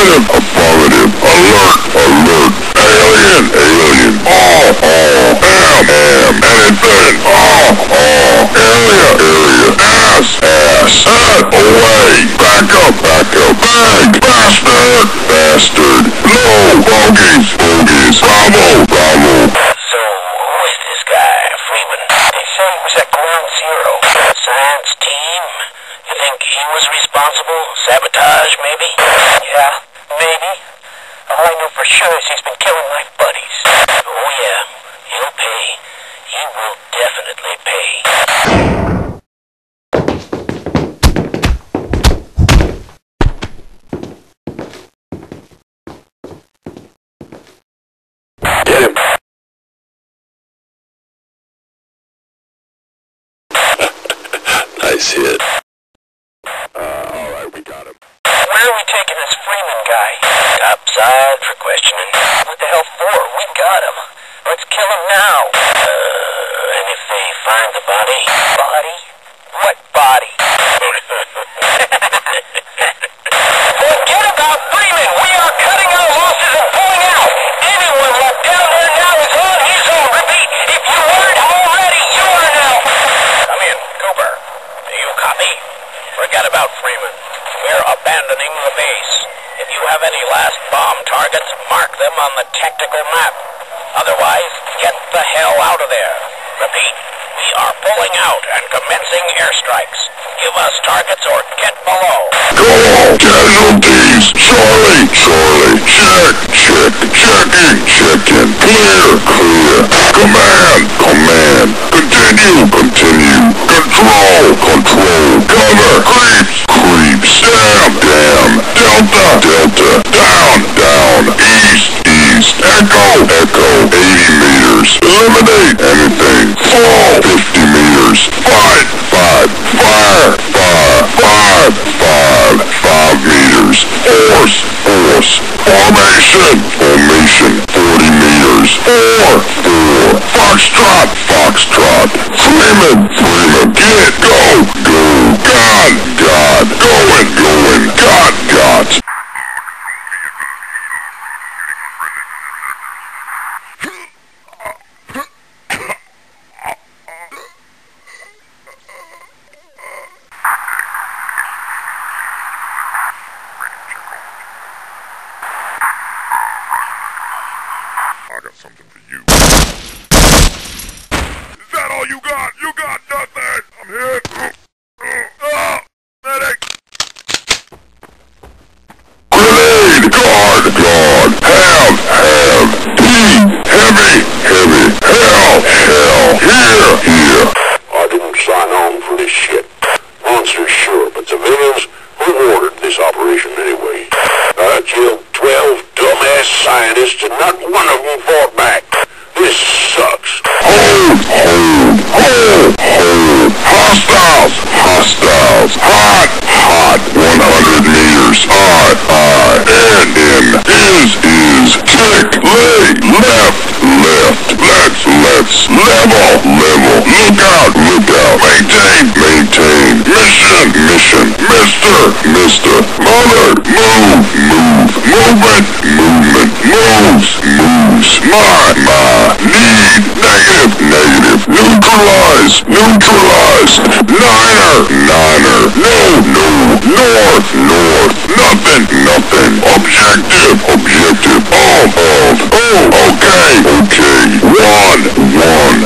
Affirmative, affirmative. Alert, alert. Alien, alien. Am, anything. Area, area. Ass, away. Back up, bag. Bastard, bastard. Low, bogies, bogies. Bravo, bravo. So, who is this guy, Freeman? They say he was at Ground Zero. Science team? You think he was responsible? Sabotage, maybe? Yeah, maybe. All I know for sure is he's been killing my buddies. Oh yeah, he'll pay. He will definitely pay. Get him. Nice hit. Alright, we got him. Where are we taking this Freeman guy? Topside for questioning. What the hell for? We got him. Let's kill him now. And if they find the body? Body? What body? Forget about Freeman! We are cutting our losses and pulling out! Anyone left down there now is on his own! Repeat, if you weren't already, you are now! Come in, Cooper. Do you copy? Forget about Freeman. We're abandoning the base. If you have any last bomb targets, mark them on the tactical map. Otherwise, get the hell out of there. Repeat, we are pulling out and commencing airstrikes. Give us targets or get below. Go! Casualties! Charlie! Checking. Clear! Command! Continue! Control! Cover! Creeps! Damn! Delta! Down! East! Echo! 80 meters! Eliminate anything! Fall! 50 meters! Fight! Fire! 5 meters! Force! Formation! 40 meters! 4! Foxtrot! Freeman! Get! Go! God! Going! God! I got something for you. Is that all you got? You got nothing! I'm hit! Medic! Grenade! Guard! Have! Heavy! Hell! Here! I didn't sign on for this shit. Monsters, sure, but civilians, who ordered this operation anyway? I killed 12 dumbass scientists and not one of them fought back. This sucks. Hold! Hostiles! Hot! 100 meters! In! Is! Kick! Lay! Left! Let's level! Look out! Maintain! Mission! Mister! Mother! Movement! Moves! My! Need! Negative! Neutralize! Niner! No! North! Nothing! Objective! Okay!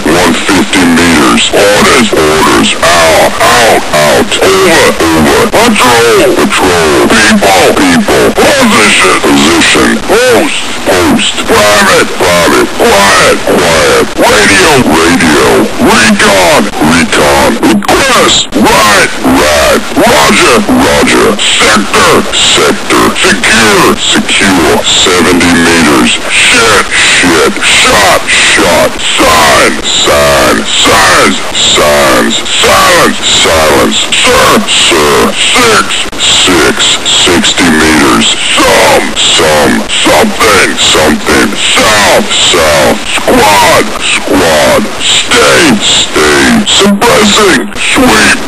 150 meters! Orders! Out! Over! Patrol! People! Position! Post! Private! Quiet! Radio! Recon! Request! Right! Roger! Sector! Secure! 70 meters! Shit! Shot! Silence! Sir! 60 meters! Something! South! Squad! Stay! Suppressing! Sweep!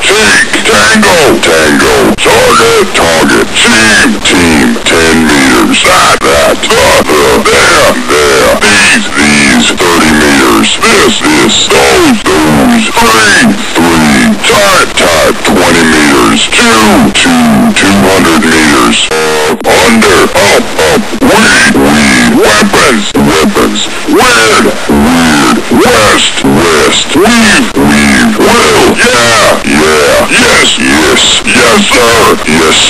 Take! Tango! Target! Team! this, those, 3, tight, 20 meters, 200 meters, under, up, weed, weapons, weird, west, weave, will, yeah, yes,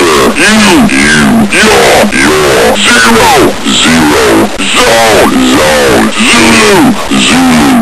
sir, you, your, 0, zone, Zulu.